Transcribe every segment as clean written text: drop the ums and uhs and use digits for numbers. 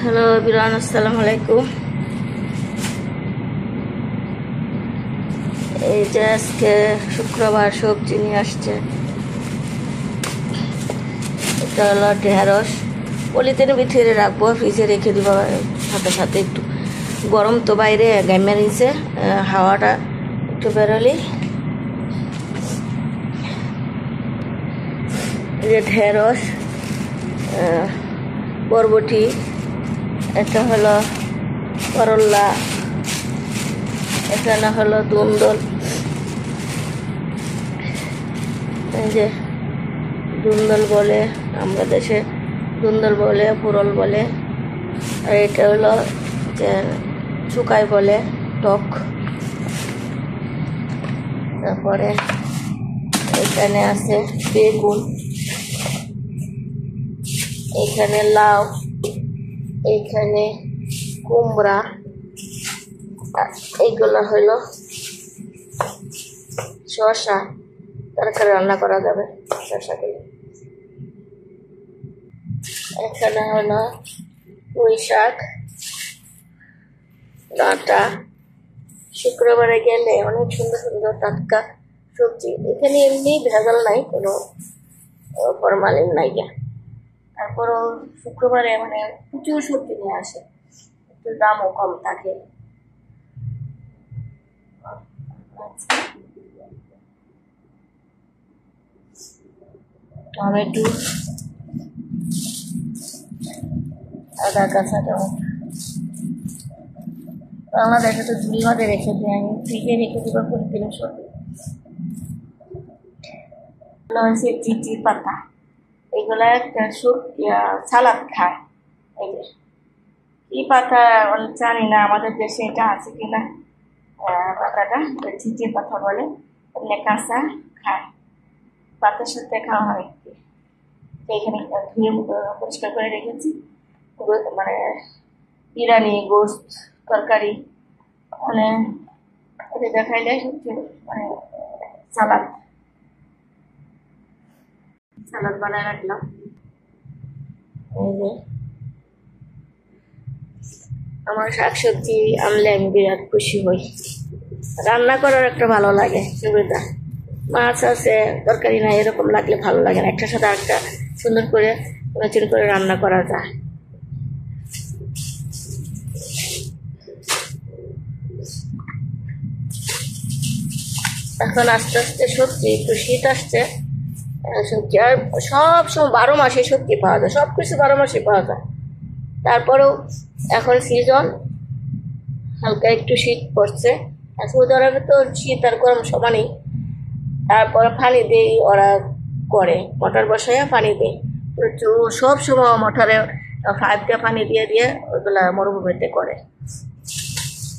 Hello বিরান, আসসালামু আলাইকুম। এই যে আজকে শুক্রবার সবজি নিয়ে আসছে। এটা হলো ঢেঁড়স, পলিথিনে ভিতরে রাখবো, ফ্রিজে রেখে দিব। সাথে সাথে একটু গরম তো বাইরে গাইমে নিচ্ছে, হাওয়াটা একটু বেরোলি। এই যে ঢেঁড়স, বরবটি, এটা হলো করল্লা, এখানে হলো দুন্দল। এই যে দুন্দল বলে, আমরা দেশে দুন্দল বলে, পুরল বলে। আর এটা হলো যে শুকাই বলে, টক। তারপরে এখানে আছে বেগুন, এখানে লাউ, এখানে কুমড়া, এইগুলো হলো শসা, তরকারি রান্না করা যাবে শসা দিয়ে। এখানে হলো পুঁই শাক, ডাঁটা। শুক্রবারে গেলে অনেক সুন্দর সুন্দর টাটকা সবজি। এখানে এমনি ভেজাল নাই, কোনো ফরমালিন নাই। তারপরও শুক্রবারে মানে প্রচুর সবজি নিয়ে আসে, একটু দামও কম থাকে। টমেটো, আদা, কাঁচা টমেটো। বাংলাদেশে তো ঝুড়ি ভাতে রেখে দিই, আমি ফ্রিজে রেখে দিব প্রতিদিন সবজি। হচ্ছে চিচি পাতা, এগুলা একটা সালাদ খায়। এই যে কি পাতা জানি না, আমাদের দেশে এটা আছে কিনা। পাতাটা চিচি পাতা বলে, এমনি কাঁচা খায়, পাতার সাথে খাওয়া হয়। এখানে ধুয়ে পরিষ্কার করে রেখেছি, মানে বিরিয়ানি, গোস্ত, তরকারি, মানে এটা দেখাইলে মানে সালাদ সালাদ বানায় রাখলাম। এই যে আমার শাকসবজি আনলে আমি বিরাট খুশি হই, রান্না করার একটা ভালো লাগে, সুবিধা। মাছ আছে, তরকারি নাই, এরকম লাগলে ভালো লাগে না। একটার সাথে একটা সুন্দর করে ম্যাচিং করে রান্না করা যায়। এখন আস্তে আস্তে সবজি, একটু শীত আসছে, সবজি আর সব সময় 12 মাসে সবজি পাওয়া যায়, সব কিছু 12 মাসে পাওয়া যায়। তারপরেও এখন সিজন, হালকা একটু শীত পড়ছে। আর সৌদি আরবে তো শীত আর গরম সমানই। তারপরে পানি দেই, ওরা করে মোটর বসাইয়া পানি দেয় প্রচুর, সব সময় মোটরে 5 দিয়ে পানি দিয়ে দিয়ে ওইগুলা মরুভূমিতে করে।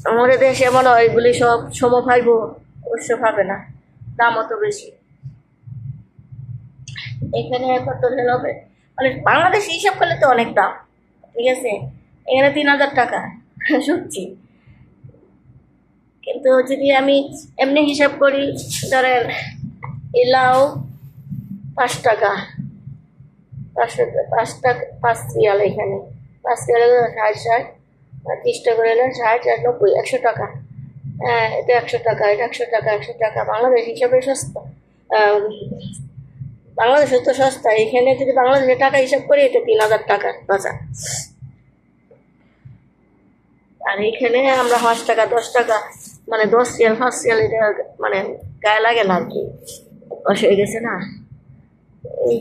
আমাদের দেশে মনে হয় এগুলি সব সময় পাইব, অবশ্য পাবে না, দাম অত বেশি। এখানে কত হবে, মানে বাংলাদেশ হিসাব করলে তো অনেক দাম, ঠিক আছে। এখানে 3000 টাকা সবজি, কিন্তু যদি আমি এমনি হিসাব করি, ধরেন লাউ 5 টাকা, 5 রিয়াল, এখানে 5 রিয়াল 60, 30 টাকা করে 60 আর 90, 100 টাকা। হ্যাঁ, এটা 100 টাকা, এটা 100 টাকা, 100 টাকা। বাংলাদেশ হিসাবে সস্তা, বাংলাদেশে তো সস্তা। এখানে যদি বাংলাদেশের টাকা হিসাব করি, এটা 3000 টাকা বাজার। আর এখানে আমরা 5 টাকা, 10 টাকা, মানে 10 রিয়াল, 5 রিয়াল, এটা মানে গায়ে লাগে না আর কি, অবশ্য হয়ে গেছে না। এই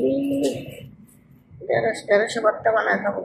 150 ভর্তা বানায় খাবো।